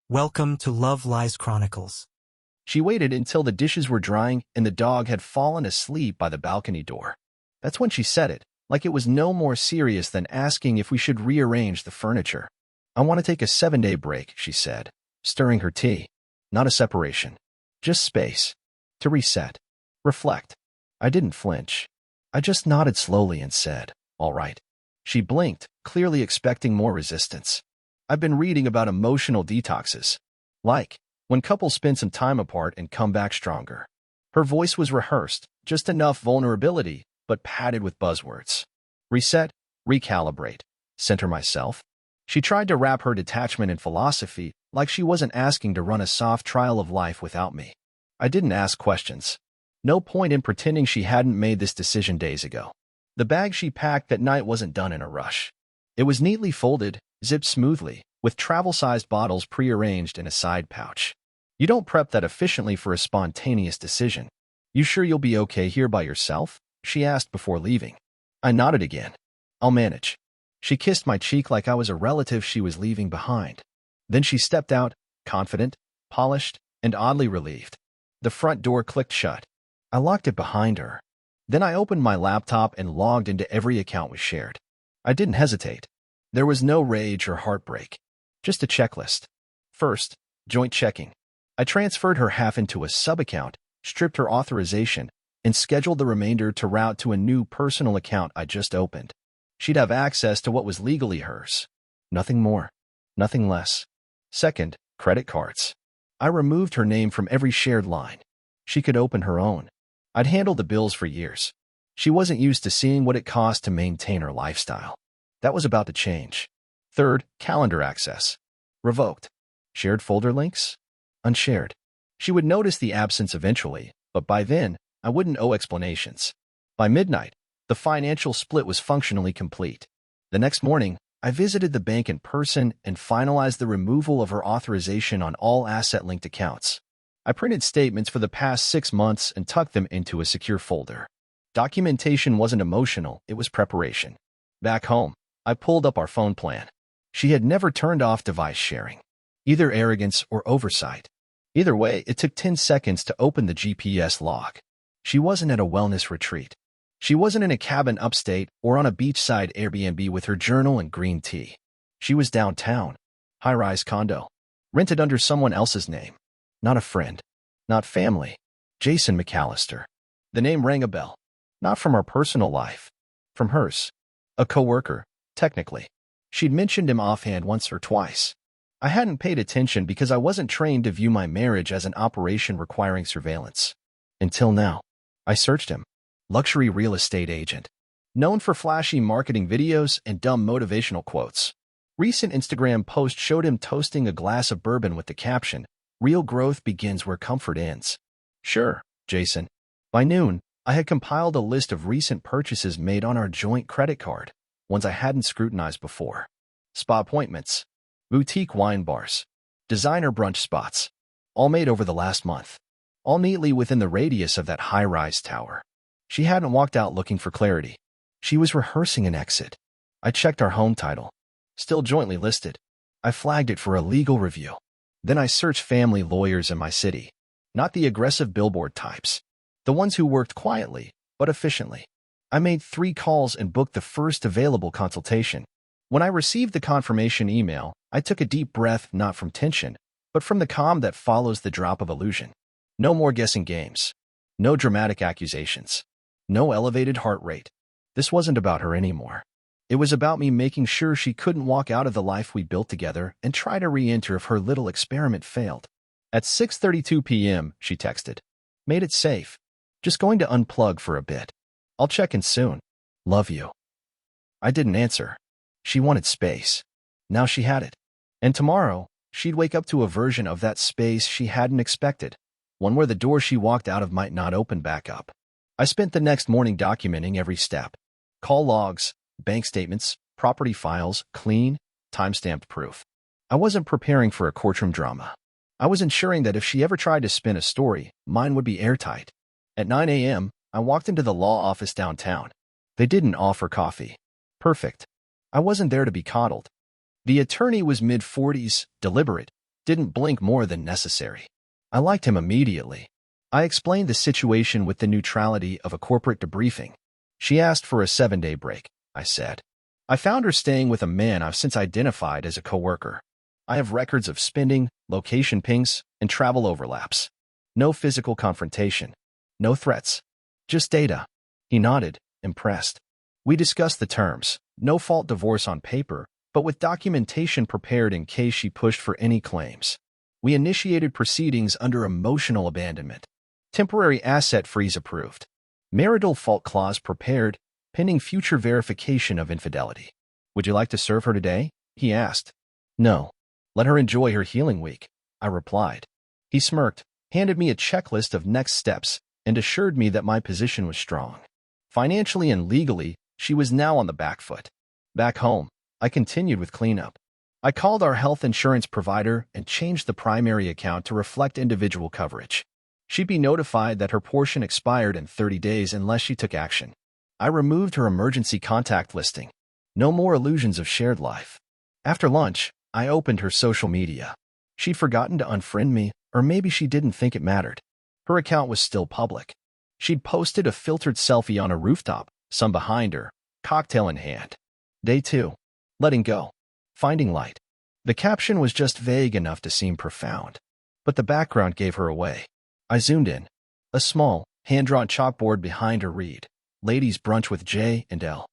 Welcome to Love Lies Chronicles. She waited until the dishes were drying and the dog had fallen asleep by the balcony door. That's when she said it, like it was no more serious than asking if we should rearrange the furniture. I want to take a 7-day break, she said, stirring her tea. Not a separation. Just space. To reset. Reflect. I didn't flinch. I just nodded slowly and said, all right. She blinked, clearly expecting more resistance. I've been reading about emotional detoxes. Like, when couples spend some time apart and come back stronger. Her voice was rehearsed, just enough vulnerability, but padded with buzzwords. Reset, recalibrate, center myself. She tried to wrap her detachment in philosophy, like she wasn't asking to run a soft trial of life without me. I didn't ask questions. No point in pretending she hadn't made this decision days ago. The bag she packed that night wasn't done in a rush. It was neatly folded, zipped smoothly, with travel-sized bottles pre-arranged in a side pouch. You don't prep that efficiently for a spontaneous decision. You sure you'll be okay here by yourself? She asked before leaving. I nodded again. I'll manage. She kissed my cheek like I was a relative she was leaving behind. Then she stepped out, confident, polished, and oddly relieved. The front door clicked shut. I locked it behind her. Then I opened my laptop and logged into every account we shared. I didn't hesitate. There was no rage or heartbreak. Just a checklist. First, joint checking. I transferred her half into a sub-account, stripped her authorization, and scheduled the remainder to route to a new personal account I just opened. She'd have access to what was legally hers. Nothing more. Nothing less. Second, credit cards. I removed her name from every shared line. She could open her own. I'd handled the bills for years. She wasn't used to seeing what it cost to maintain her lifestyle. That was about to change. Third, calendar access. Revoked. Shared folder links? Unshared. She would notice the absence eventually, but by then, I wouldn't owe explanations. By midnight, the financial split was functionally complete. The next morning, I visited the bank in person and finalized the removal of her authorization on all asset-linked accounts. I printed statements for the past 6 months and tucked them into a secure folder. Documentation wasn't emotional, it was preparation. Back home, I pulled up our phone plan. She had never turned off device sharing. Either arrogance or oversight. Either way, it took 10 seconds to open the GPS log. She wasn't at a wellness retreat. She wasn't in a cabin upstate or on a beachside Airbnb with her journal and green tea. She was downtown. High-rise condo. Rented under someone else's name. Not a friend. Not family. Jason McAllister. The name rang a bell. Not from our personal life. From hers. A coworker, technically. She'd mentioned him offhand once or twice. I hadn't paid attention because I wasn't trained to view my marriage as an operation requiring surveillance. Until now. I searched him. Luxury real estate agent. Known for flashy marketing videos and dumb motivational quotes. Recent Instagram post showed him toasting a glass of bourbon with the caption, "Real growth begins where comfort ends." Sure, Jason. By noon, I had compiled a list of recent purchases made on our joint credit card, ones I hadn't scrutinized before. Spa appointments. Boutique wine bars. Designer brunch spots. All made over the last month. All neatly within the radius of that high-rise tower. She hadn't walked out looking for clarity. She was rehearsing an exit. I checked our home title. Still jointly listed. I flagged it for a legal review. Then I searched family lawyers in my city. Not the aggressive billboard types. The ones who worked quietly, but efficiently. I made 3 calls and booked the first available consultation. When I received the confirmation email, I took a deep breath not from tension, but from the calm that follows the drop of illusion. No more guessing games. No dramatic accusations. No elevated heart rate. This wasn't about her anymore. It was about me making sure she couldn't walk out of the life we built together and try to re-enter if her little experiment failed. At 6:32 p.m., she texted. Made it safe. Just going to unplug for a bit. I'll check in soon. Love you. I didn't answer. She wanted space. Now she had it. And tomorrow, she'd wake up to a version of that space she hadn't expected. One where the door she walked out of might not open back up. I spent the next morning documenting every step. Call logs, bank statements, property files, clean, time-stamped proof. I wasn't preparing for a courtroom drama. I was ensuring that if she ever tried to spin a story, mine would be airtight. At 9 a.m., I walked into the law office downtown. They didn't offer coffee. Perfect. I wasn't there to be coddled. The attorney was mid-40s, deliberate, didn't blink more than necessary. I liked him immediately. I explained the situation with the neutrality of a corporate debriefing. She asked for a 7-day break, I said. I found her staying with a man I've since identified as a coworker. I have records of spending, location pings, and travel overlaps. No physical confrontation. No threats. Just data. He nodded, impressed. We discussed the terms, no-fault divorce on paper, but with documentation prepared in case she pushed for any claims. We initiated proceedings under emotional abandonment. Temporary asset freeze approved. Marital fault clause prepared, pending future verification of infidelity. Would you like to serve her today? He asked. No. Let her enjoy her healing week, I replied. He smirked, handed me a checklist of next steps, and assured me that my position was strong. Financially and legally, she was now on the back foot. Back home, I continued with cleanup. I called our health insurance provider and changed the primary account to reflect individual coverage. She'd be notified that her portion expired in 30 days unless she took action. I removed her emergency contact listing. No more illusions of shared life. After lunch, I opened her social media. She'd forgotten to unfriend me, or maybe she didn't think it mattered. Her account was still public. She'd posted a filtered selfie on a rooftop, sun behind her, cocktail in hand. Day 2. Letting go. Finding light. The caption was just vague enough to seem profound. But the background gave her away. I zoomed in. A small, hand-drawn chalkboard behind her read, Ladies' Brunch with J and L.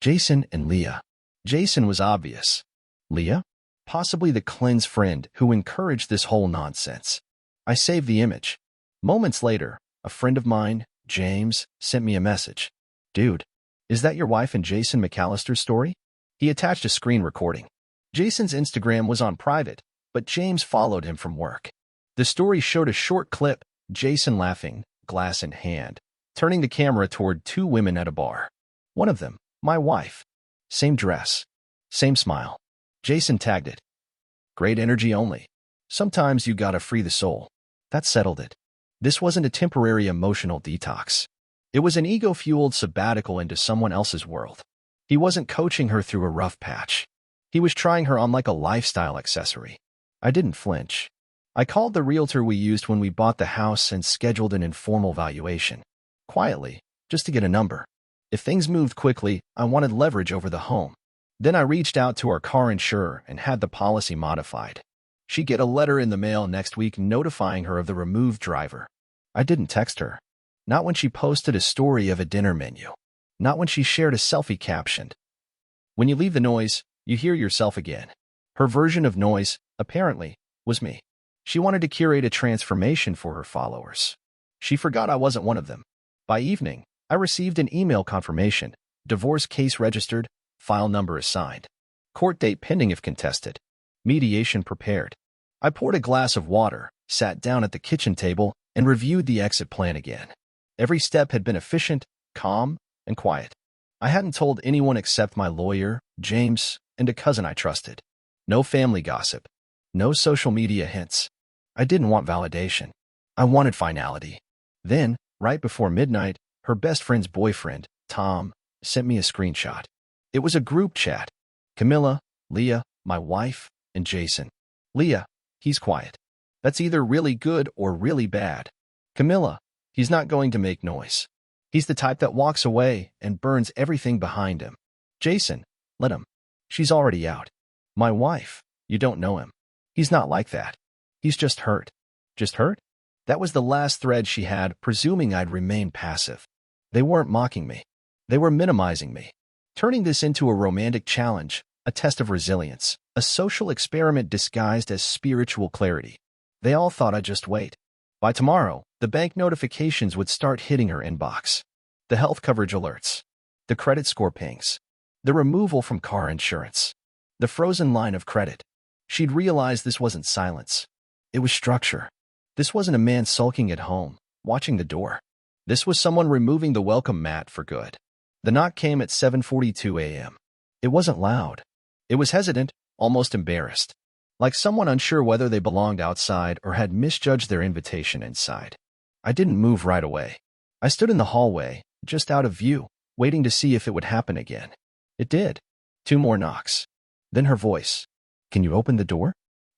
Jason and Leah. Jason was obvious. Leah? Possibly the cleanse friend who encouraged this whole nonsense. I saved the image. Moments later, a friend of mine, James, sent me a message. Dude, is that your wife and Jason McAllister's story? He attached a screen recording. Jason's Instagram was on private, but James followed him from work. The story showed a short clip, Jason laughing, glass in hand, turning the camera toward 2 women at a bar. One of them, my wife. Same dress. Same smile. Jason tagged it. Great energy only. Sometimes you gotta free the soul. That settled it. This wasn't a temporary emotional detox. It was an ego-fueled sabbatical into someone else's world. He wasn't coaching her through a rough patch. He was trying her on like a lifestyle accessory. I didn't flinch. I called the realtor we used when we bought the house and scheduled an informal valuation. Quietly, just to get a number. If things moved quickly, I wanted leverage over the home. Then I reached out to our car insurer and had the policy modified. She'd get a letter in the mail next week notifying her of the removed driver. I didn't text her. Not when she posted a story of a dinner menu. Not when she shared a selfie captioned. When you leave the noise, you hear yourself again. Her version of noise, apparently, was me. She wanted to curate a transformation for her followers. She forgot I wasn't one of them. By evening, I received an email confirmation. Divorce case registered, file number assigned. Court date pending if contested. Mediation prepared. I poured a glass of water, sat down at the kitchen table, and reviewed the exit plan again. Every step had been efficient, calm, and quiet. I hadn't told anyone except my lawyer, James, and a cousin I trusted. No family gossip. No social media hints. I didn't want validation. I wanted finality. Then, right before midnight, her best friend's boyfriend, Tom, sent me a screenshot. It was a group chat. Camilla, Leah, my wife, and Jason. Leah, he's quiet. That's either really good or really bad. Camilla, he's not going to make noise. He's the type that walks away and burns everything behind him. Jason, let him. She's already out. My wife, you don't know him. He's not like that. He's just hurt. Just hurt? That was the last thread she had, presuming I'd remain passive. They weren't mocking me. They were minimizing me. Turning this into a romantic challenge, a test of resilience, a social experiment disguised as spiritual clarity. They all thought I'd just wait. By tomorrow, the bank notifications would start hitting her inbox. The health coverage alerts. The credit score pings. The removal from car insurance. The frozen line of credit. She'd realized this wasn't silence. It was structure. This wasn't a man sulking at home, watching the door. This was someone removing the welcome mat for good. The knock came at 7:42 a.m. It wasn't loud. It was hesitant, almost embarrassed. Like someone unsure whether they belonged outside or had misjudged their invitation inside. I didn't move right away. I stood in the hallway, just out of view, waiting to see if it would happen again. It did. 2 more knocks. Then her voice. Can you open the door?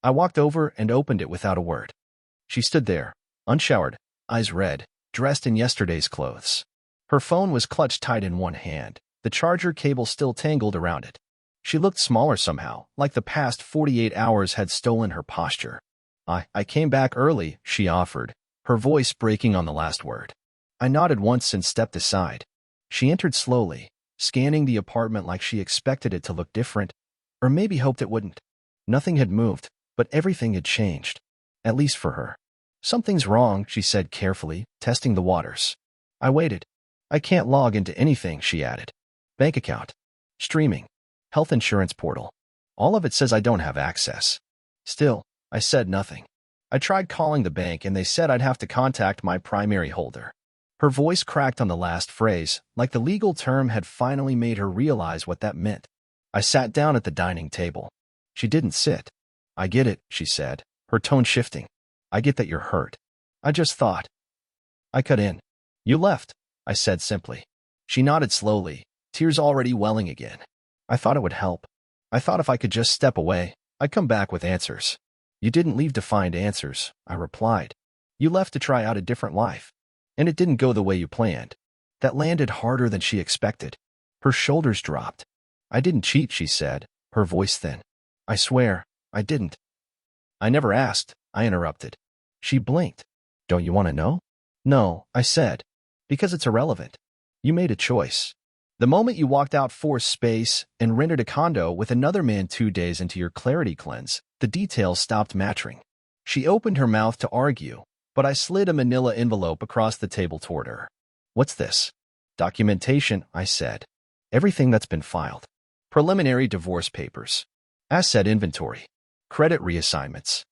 I walked over and opened it without a word. She stood there, unshowered, eyes red, dressed in yesterday's clothes. Her phone was clutched tight in one hand, the charger cable still tangled around it. She looked smaller somehow, like the past 48 hours had stolen her posture. I came back early, she offered, her voice breaking on the last word. I nodded once and stepped aside. She entered slowly, scanning the apartment like she expected it to look different, or maybe hoped it wouldn't. Nothing had moved, but everything had changed. At least for her. Something's wrong, she said carefully, testing the waters. I waited. I can't log into anything, she added. Bank account. Streaming. Health insurance portal. All of it says I don't have access. Still, I said nothing. I tried calling the bank and they said I'd have to contact my primary holder. Her voice cracked on the last phrase, like the legal term had finally made her realize what that meant. I sat down at the dining table. She didn't sit. I get it, she said, her tone shifting. I get that you're hurt. I just thought. I cut in. You left, I said simply. She nodded slowly, tears already welling again. I thought it would help. I thought if I could just step away, I'd come back with answers. You didn't leave to find answers, I replied. You left to try out a different life. And it didn't go the way you planned. That landed harder than she expected. Her shoulders dropped. I didn't cheat, she said, her voice thin. I swear, I didn't. I never asked, I interrupted. She blinked. Don't you want to know? No, I said. Because it's irrelevant. You made a choice. The moment you walked out for space and rented a condo with another man 2 days into your clarity cleanse, the details stopped matching. She opened her mouth to argue, but I slid a manila envelope across the table toward her. What's this? Documentation, I said. Everything that's been filed. Preliminary divorce papers. Asset inventory. Credit reassignments.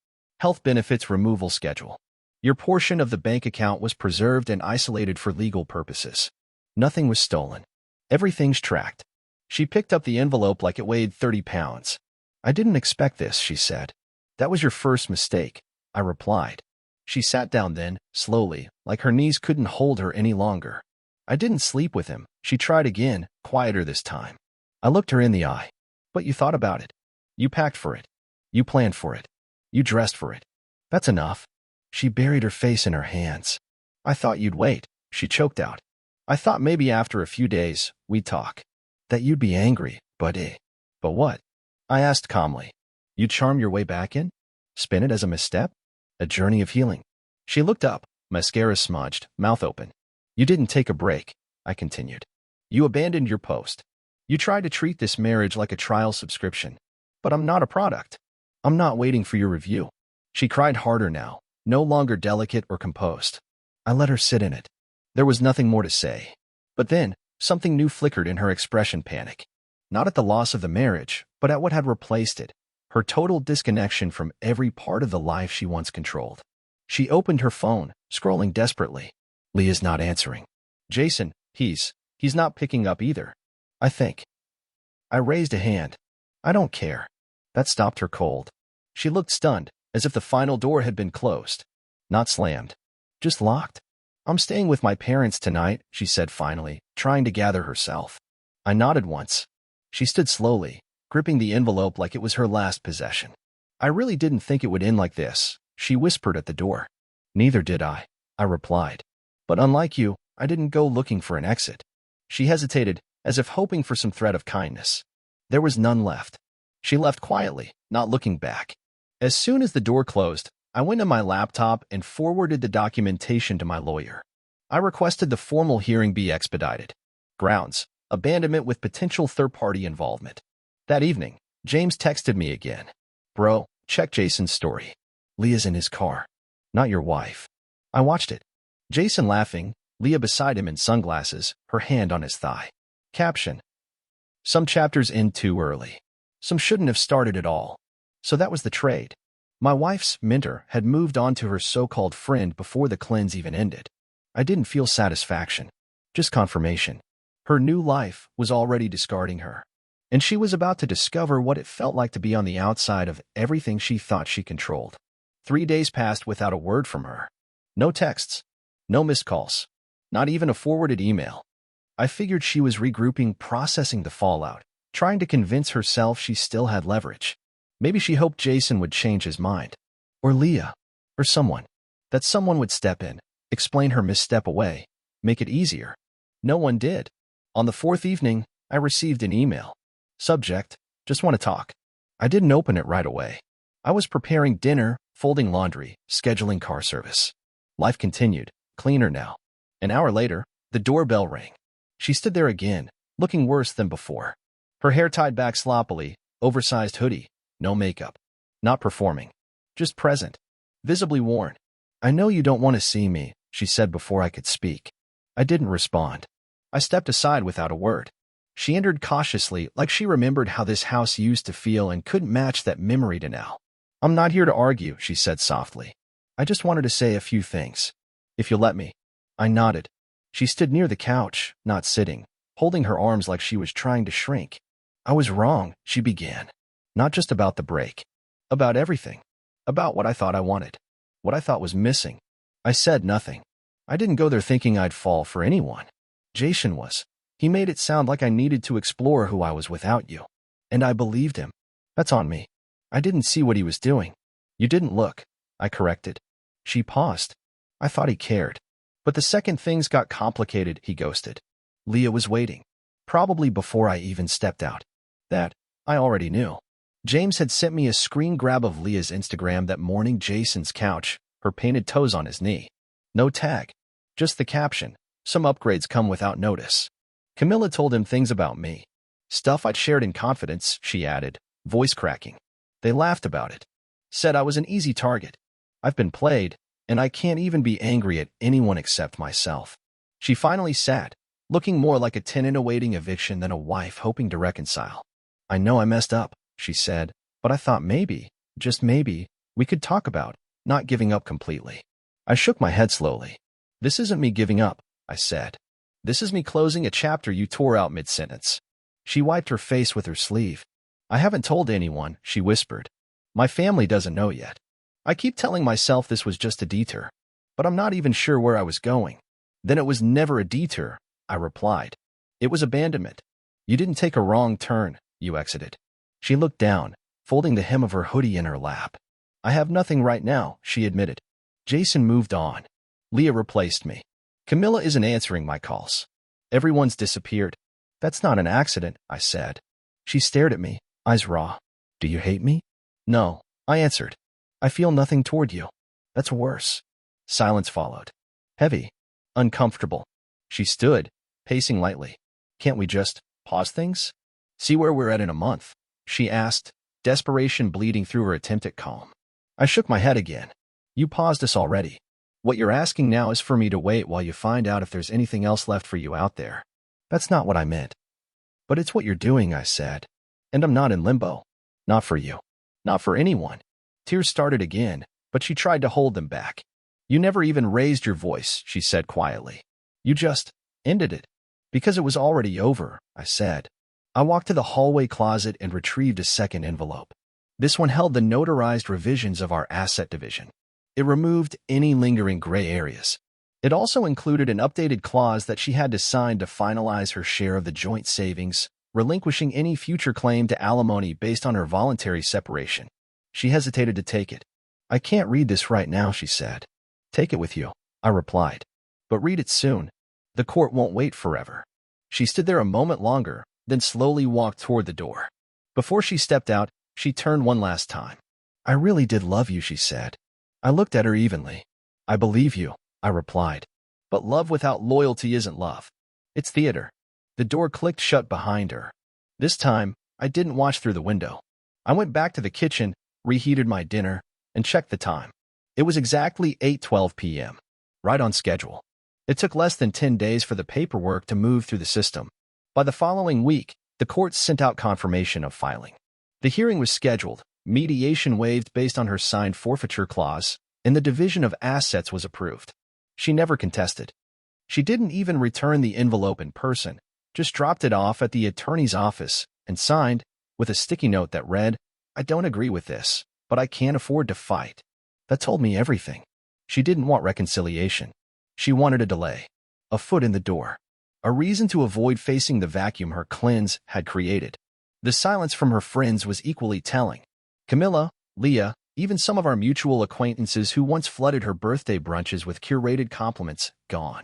Health benefits removal schedule. Your portion of the bank account was preserved and isolated for legal purposes. Nothing was stolen. Everything's tracked. She picked up the envelope like it weighed 30 pounds. I didn't expect this, she said. That was your first mistake, I replied. She sat down then, slowly, like her knees couldn't hold her any longer. I didn't sleep with him, she tried again, quieter this time. I looked her in the eye. But you thought about it. You packed for it. You planned for it. You dressed for it. That's enough. She buried her face in her hands. I thought you'd wait, she choked out. I thought maybe after a few days, we'd talk. That you'd be angry, but But what? I asked calmly. You'd charm your way back in? Spin it as a misstep? A journey of healing? She looked up, mascara smudged, mouth open. You didn't take a break, I continued. You abandoned your post. You tried to treat this marriage like a trial subscription. But I'm not a product. I'm not waiting for your review. She cried harder now, no longer delicate or composed. I let her sit in it. There was nothing more to say. But then, something new flickered in her expression: panic. Not at the loss of the marriage, but at what had replaced it. Her total disconnection from every part of the life she once controlled. She opened her phone, scrolling desperately. Leah's not answering. Jason, he's not picking up either. I think. I raised a hand. I don't care. That stopped her cold. She looked stunned, as if the final door had been closed. Not slammed. Just locked. I'm staying with my parents tonight, she said finally, trying to gather herself. I nodded once. She stood slowly, gripping the envelope like it was her last possession. I really didn't think it would end like this, she whispered at the door. Neither did I replied. But unlike you, I didn't go looking for an exit. She hesitated, as if hoping for some thread of kindness. There was none left. She left quietly, not looking back. As soon as the door closed, I went to my laptop and forwarded the documentation to my lawyer. I requested the formal hearing be expedited. Grounds: abandonment with potential third-party involvement. That evening, James texted me again. Bro, check Jason's story. Leah's in his car. Not your wife. I watched it. Jason laughing, Leah beside him in sunglasses, her hand on his thigh. Caption: some chapters end too early. Some shouldn't have started at all. So that was the trade. My wife's mentor had moved on to her so-called friend before the cleanse even ended. I didn't feel satisfaction, just confirmation. Her new life was already discarding her, and she was about to discover what it felt like to be on the outside of everything she thought she controlled. 3 days passed without a word from her. No texts, no missed calls, not even a forwarded email. I figured she was regrouping, processing the fallout, trying to convince herself she still had leverage. Maybe she hoped Jason would change his mind. Or Leah. Or someone. That someone would step in, explain her misstep away, make it easier. No one did. On the fourth evening, I received an email. Subject, just want to talk. I didn't open it right away. I was preparing dinner, folding laundry, scheduling car service. Life continued, cleaner now. An hour later, the doorbell rang. She stood there again, looking worse than before. Her hair tied back sloppily, oversized hoodie, no makeup. Not performing. Just present. Visibly worn. I know you don't want to see me, she said before I could speak. I didn't respond. I stepped aside without a word. She entered cautiously, like she remembered how this house used to feel and couldn't match that memory to now. I'm not here to argue, she said softly. I just wanted to say a few things. If you'll let me. I nodded. She stood near the couch, not sitting, holding her arms like she was trying to shrink. I was wrong, she began. Not just about the break. About everything. About what I thought I wanted. What I thought was missing. I said nothing. I didn't go there thinking I'd fall for anyone. Jason was. He made it sound like I needed to explore who I was without you. And I believed him. That's on me. I didn't see what he was doing. You didn't look. I corrected. She paused. I thought he cared. But the second things got complicated, he ghosted. Leah was waiting. Probably before I even stepped out. That, I already knew. James had sent me a screen grab of Leah's Instagram that morning, Jason's couch, her painted toes on his knee. No tag. Just the caption. Some upgrades come without notice. Camilla told him things about me. Stuff I'd shared in confidence, she added, voice cracking. They laughed about it. Said I was an easy target. I've been played, and I can't even be angry at anyone except myself. She finally sat, looking more like a tenant awaiting eviction than a wife hoping to reconcile. I know I messed up, she said, but I thought maybe, just maybe, we could talk about not giving up completely. I shook my head slowly. This isn't me giving up, I said. This is me closing a chapter you tore out mid-sentence. She wiped her face with her sleeve. I haven't told anyone, she whispered. My family doesn't know yet. I keep telling myself this was just a detour, but I'm not even sure where I was going. Then it was never a detour, I replied. It was abandonment. You didn't take a wrong turn, you exited. She looked down, folding the hem of her hoodie in her lap. I have nothing right now, she admitted. Jason moved on. Leah replaced me. Camilla isn't answering my calls. Everyone's disappeared. That's not an accident, I said. She stared at me, eyes raw. Do you hate me? No, I answered. I feel nothing toward you. That's worse. Silence followed. Heavy. Uncomfortable. She stood, pacing lightly. Can't we just pause things? See where we're at in a month? She asked, desperation bleeding through her attempt at calm. I shook my head again. You paused us already. What you're asking now is for me to wait while you find out if there's anything else left for you out there. That's not what I meant. But it's what you're doing, I said. And I'm not in limbo. Not for you. Not for anyone. Tears started again, but she tried to hold them back. You never even raised your voice, she said quietly. You just ended it. Because it was already over, I said. I walked to the hallway closet and retrieved a second envelope. This one held the notarized revisions of our asset division. It removed any lingering gray areas. It also included an updated clause that she had to sign to finalize her share of the joint savings, relinquishing any future claim to alimony based on her voluntary separation. She hesitated to take it. I can't read this right now, she said. Take it with you, I replied. But read it soon. The court won't wait forever. She stood there a moment longer, then slowly walked toward the door. Before she stepped out, she turned one last time. I really did love you, she said. I looked at her evenly. I believe you, I replied. But love without loyalty isn't love. It's theater. The door clicked shut behind her. This time, I didn't watch through the window. I went back to the kitchen, reheated my dinner, and checked the time. It was exactly 8:12 p.m. Right on schedule. It took less than 10 days for the paperwork to move through the system. By the following week, the court sent out confirmation of filing. The hearing was scheduled, mediation waived based on her signed forfeiture clause, and the division of assets was approved. She never contested. She didn't even return the envelope in person, just dropped it off at the attorney's office and signed, with a sticky note that read, I don't agree with this, but I can't afford to fight. That told me everything. She didn't want reconciliation. She wanted a delay, a foot in the door, a reason to avoid facing the vacuum her cleanse had created. The silence from her friends was equally telling. Camilla, Leah, even some of our mutual acquaintances who once flooded her birthday brunches with curated compliments, gone.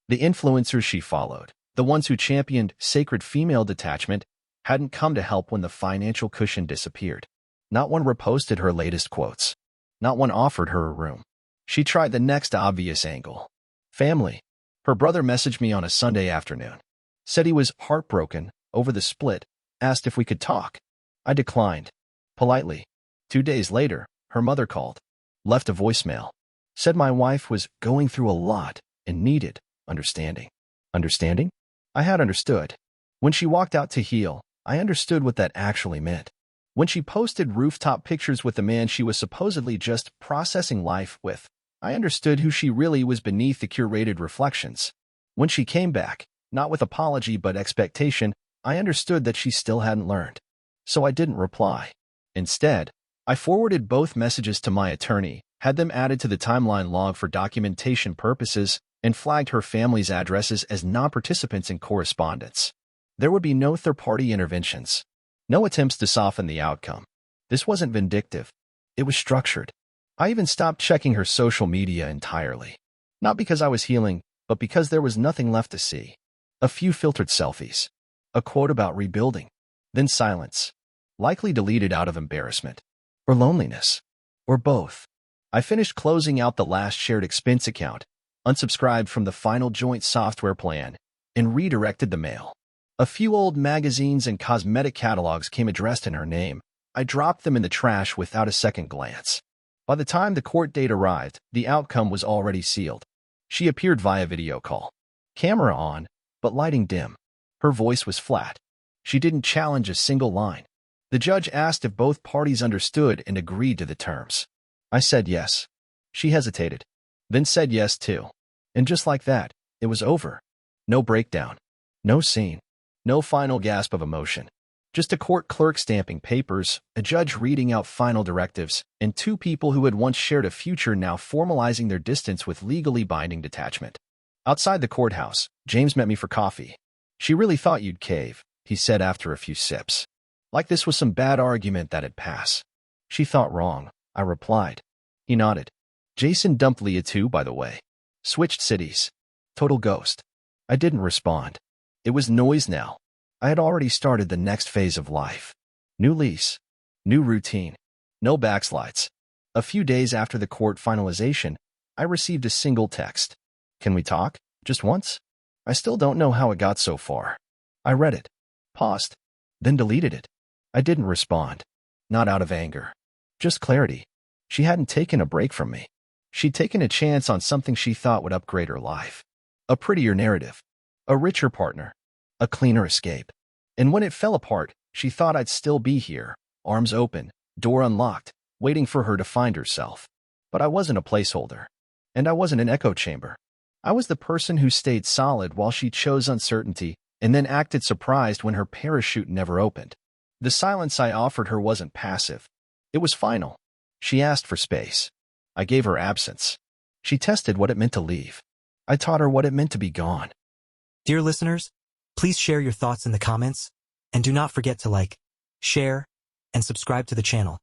The influencers she followed, the ones who championed sacred female detachment, hadn't come to help when the financial cushion disappeared. Not one reposted her latest quotes. Not one offered her a room. She tried the next obvious angle. Family. Her brother messaged me on a Sunday afternoon. Said he was heartbroken over the split, asked if we could talk. I declined. Politely. 2 days later, her mother called. Left a voicemail. Said my wife was going through a lot and needed understanding. Understanding? I had understood. When she walked out to heal, I understood what that actually meant. When she posted rooftop pictures with the man she was supposedly just processing life with, I understood who she really was beneath the curated reflections. When she came back, not with apology but expectation, I understood that she still hadn't learned. So I didn't reply. Instead, I forwarded both messages to my attorney, had them added to the timeline log for documentation purposes, and flagged her family's addresses as non-participants in correspondence. There would be no third-party interventions. No attempts to soften the outcome. This wasn't vindictive. It was structured. I even stopped checking her social media entirely. Not because I was healing, but because there was nothing left to see. A few filtered selfies. A quote about rebuilding. Then silence. Likely deleted out of embarrassment. Or loneliness. Or both. I finished closing out the last shared expense account, unsubscribed from the final joint software plan, and redirected the mail. A few old magazines and cosmetic catalogs came addressed in her name. I dropped them in the trash without a second glance. By the time the court date arrived, the outcome was already sealed. She appeared via video call. Camera on, but lighting dim. Her voice was flat. She didn't challenge a single line. The judge asked if both parties understood and agreed to the terms. I said yes. She hesitated, then said yes too. And just like that, it was over. No breakdown. No scene. No final gasp of emotion. Just a court clerk stamping papers, a judge reading out final directives, and two people who had once shared a future now formalizing their distance with legally binding detachment. Outside the courthouse, James met me for coffee. She really thought you'd cave, he said after a few sips. Like this was some bad argument that'd pass. She thought wrong, I replied. He nodded. Jason dumped Leah too, by the way. Switched cities. Total ghost. I didn't respond. It was noise now. I had already started the next phase of life. New lease. New routine. No backslides. A few days after the court finalization, I received a single text. Can we talk? Just once? I still don't know how it got so far. I read it. Paused. Then deleted it. I didn't respond. Not out of anger. Just clarity. She hadn't taken a break from me. She'd taken a chance on something she thought would upgrade her life. A prettier narrative. A richer partner. A cleaner escape. And when it fell apart, she thought I'd still be here, arms open, door unlocked, waiting for her to find herself. But I wasn't a placeholder. And I wasn't an echo chamber. I was the person who stayed solid while she chose uncertainty and then acted surprised when her parachute never opened. The silence I offered her wasn't passive. It was final. She asked for space. I gave her absence. She tested what it meant to leave. I taught her what it meant to be gone. Dear listeners, please share your thoughts in the comments, and do not forget to like, share, and subscribe to the channel.